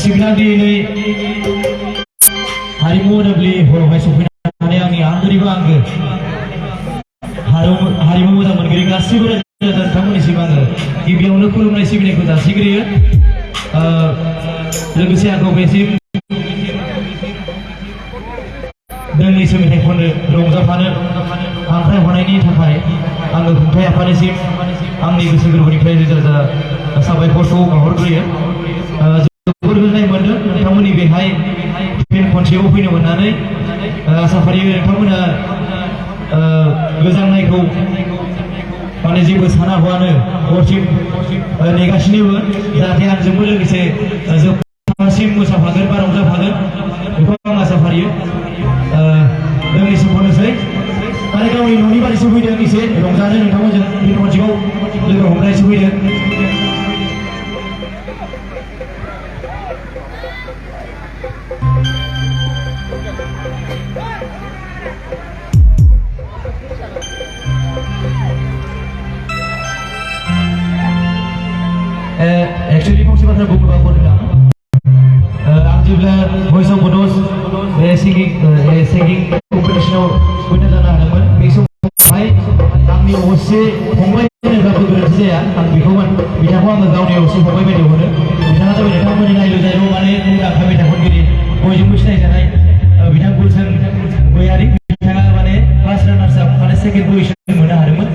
सिगां दिनै हारिमु होनोब्ला हरावहाय सफैनानै आंनि आंगोनिबो आंगो हारिमु मोजां मोनगिरि गासिबो नोंथांमोननिसिम आङो गिबियावनो खुलुमनाय सिबिनायखौ जासिग्रोयो लोगोसे आंखौ बेसिम दोंनैसो मेथाइ खननो रंजाफानो हांख्राय हरनायनि थाखाय आङो खुंथाय आफादनिसिम आंनि गोसो गोरबोनिफ्राय रोजा रोजा साबायखरखौ बावहरग्रोयो जोबोर गोजोननाय मोनदों नोंथांमोननि बेहाय फिन खनसेयाव फैनो मोननानै आसा फारियो नोंथांमोना गोजांनायखौ माने जेबो साना हवानो हरसिम नेगासिनोबो जाहाथे आंजोंबो लोगोसे जोबसिम मोसाफागोन बा रंजाफागोन बेखौ आं आसा फारियो दोंनैसो खननोसै माने गावनि न'नि बारिसो फैदों एसे रंजानो नोंथांमोनजों फिन खनसेयाव लोगो हमनायसो फैदों एक्चुअली फंसे बाथ्रा बुंबा बोरैबा आं जेब्ला भइस अफ बड'स बे सिंगिं कम्पिटिशनाव विनार जानो हादोंमोन बे समावहाय आंनि असे फंबाय होनोब्लाबो गोरोन्थि जाया आं बेखौमोन बिथांखौ आङो गावनि असे फंबाय बायदि मोनो बिथाङा जाबाय नोंथांमोननि नायलु जायल' माने मुंदांखा मेथाइ खनगिरि बयजोंबो सिनायजानाय बिथां गुलशन गयारि बिथाङा माने फार्स्ट रानार्स आप माने सेकेन्ड पजिशन मोननो हादोंमोन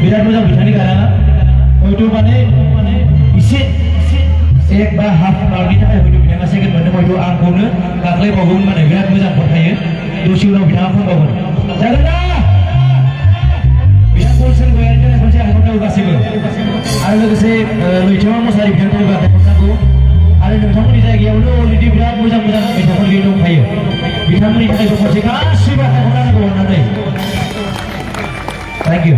बिराद मोजां बिथांनि गाराङा हयथ' माने इसे एक बा हाफ मार्कनि थाखाय हयथ' बिथाङा सेकेन्ड मोनदों हयथ' आंखौनो गाख्लायबावगौमोन माने बिराद मोजां खनखायो दसे उनाव बिथाङा खनबावगोन जागोन ना बिथां गुलशन गयारिनि थाखाय खनसे आखाइ गासैबो आरो लोगोसे लैथोमा मुसाहारि बिथांनि थाखाय आखाइ खननांगौ आरो नोंथांमोननि जायगायावनो अलरेडि बिराद मोजां मोजां मेथाइ खनगिरि दंखायो बिथांमोननि थाखाय खनसे गासिबो आखाइ खननांगौ होननानै थेंक इउ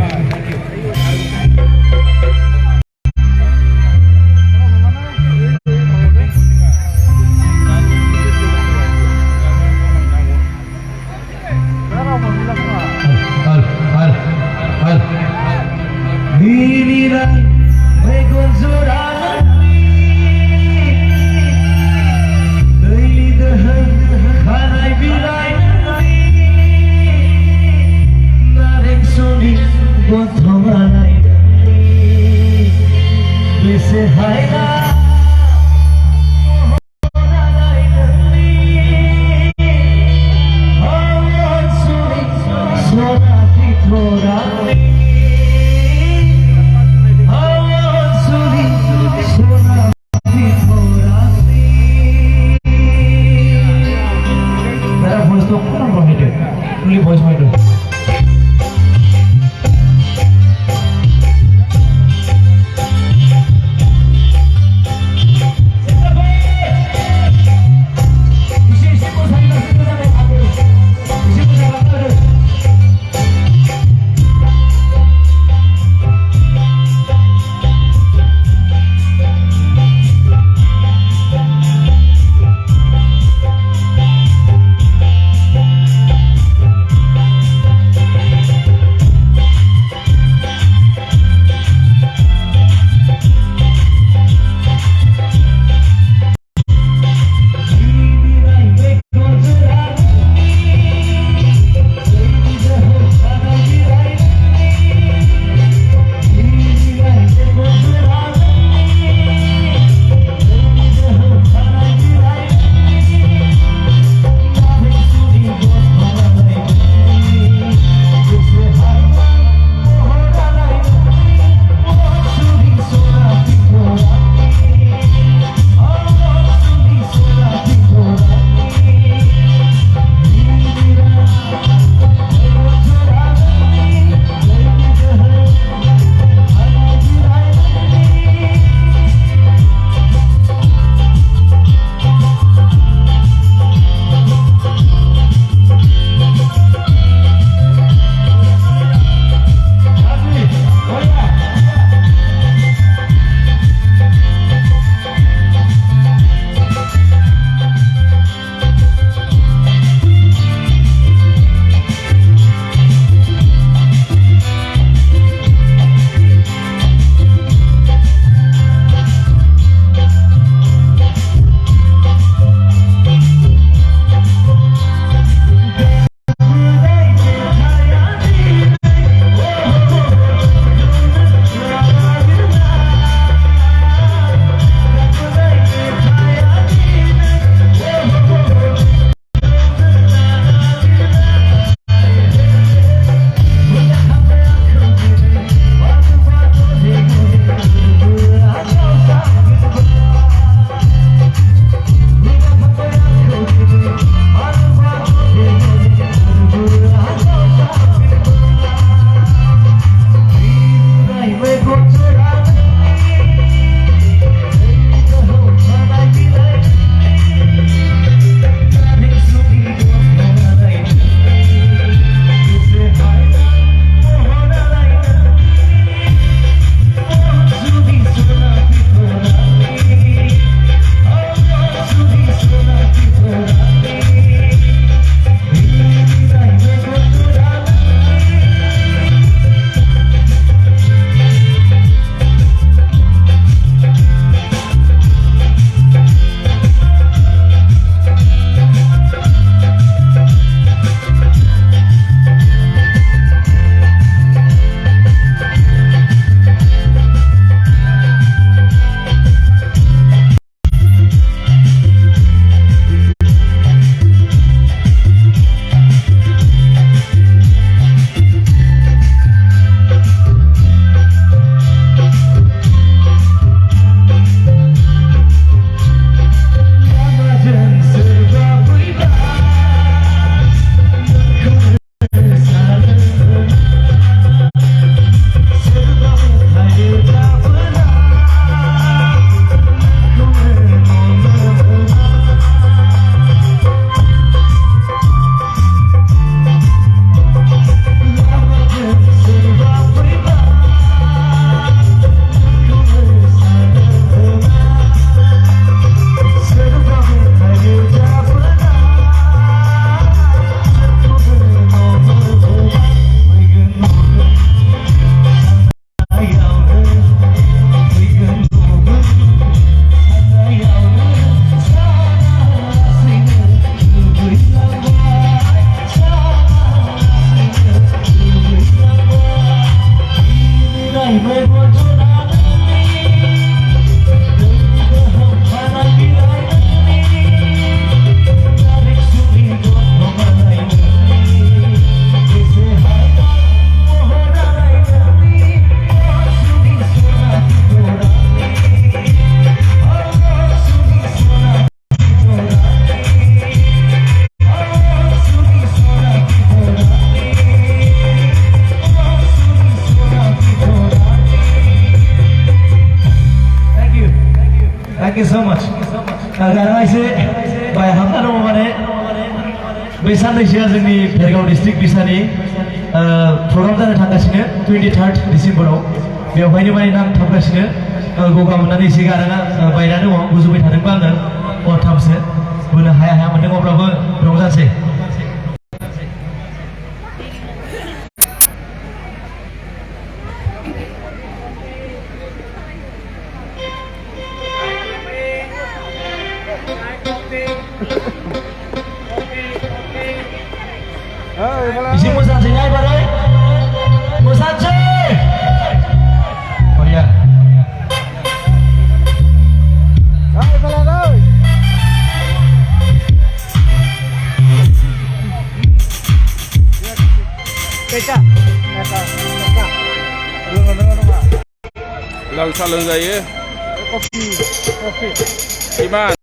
एसे बायहाबना दङ माने बे साननैसोआ जोंनि भेरगाव डिस्ट्रिक्ट बिसानि प्रग्राम जानो थांगासिनो 23 डिसेम्बराव बेवहायनो माने नांथाबगासिनो गगा मोननानै एसे गाराङा बायना दङ गुजुबाय थादोंबा आङो हरथामसो बोनो हाया मोनदों अब्लाबो रंजासै Isi mosansei ay barai mosansei oh ya ay barai keca Lalu salah saya kopi Iman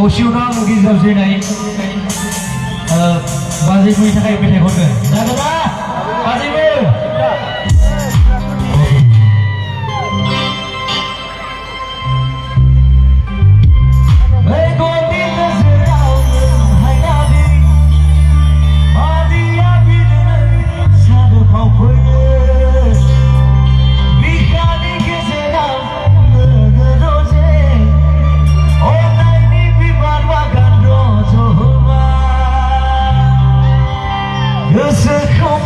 Gosiuna mungkin jauh naik, bazir punya tak kayak betul kan? Dah dah, bazir pun. You're so cold.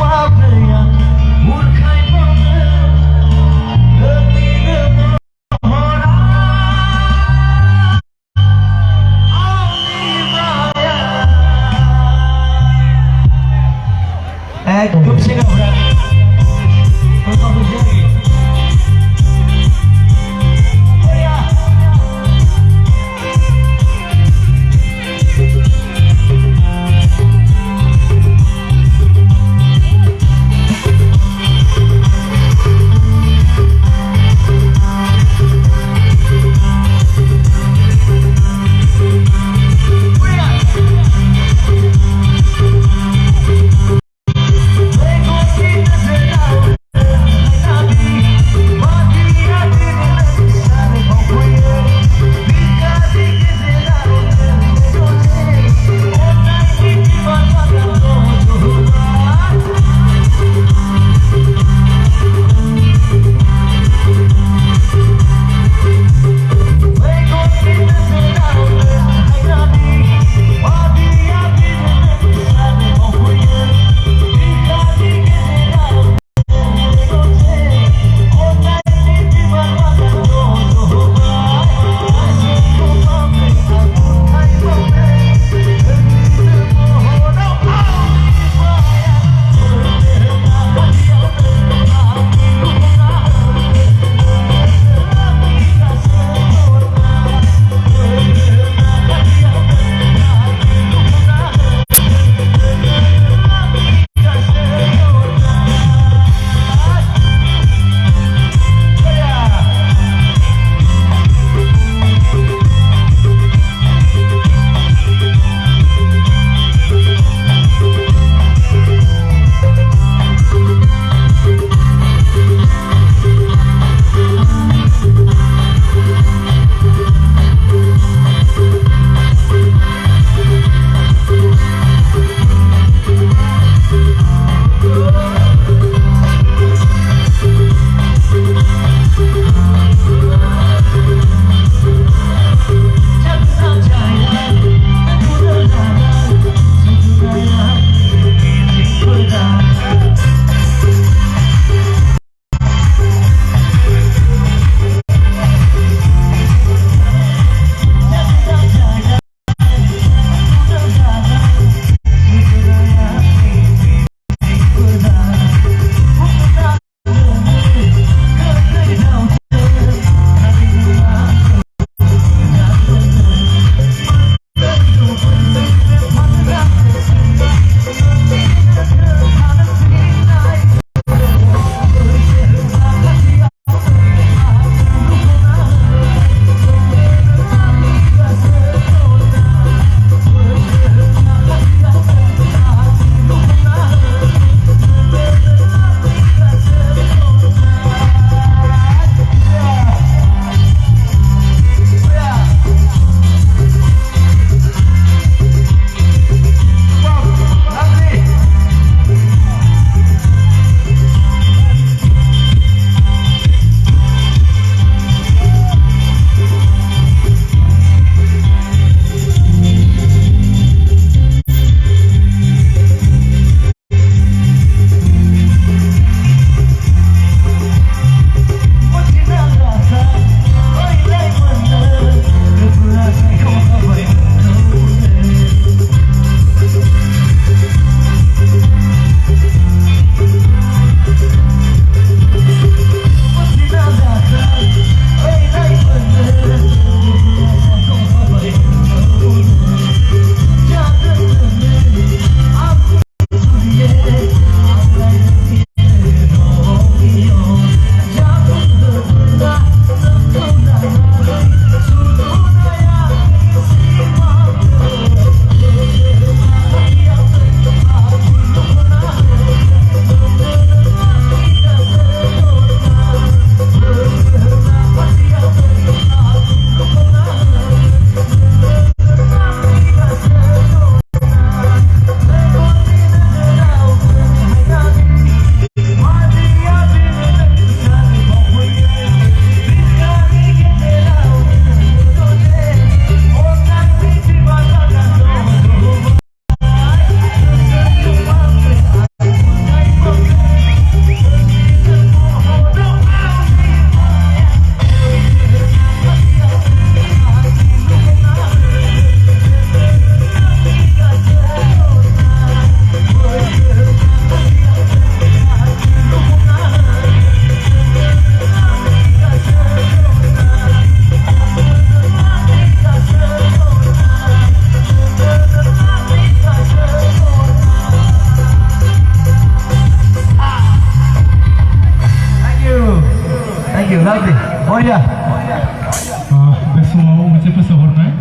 फोसावहरनाय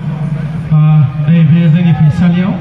नैबे जोंनि फैसालियाव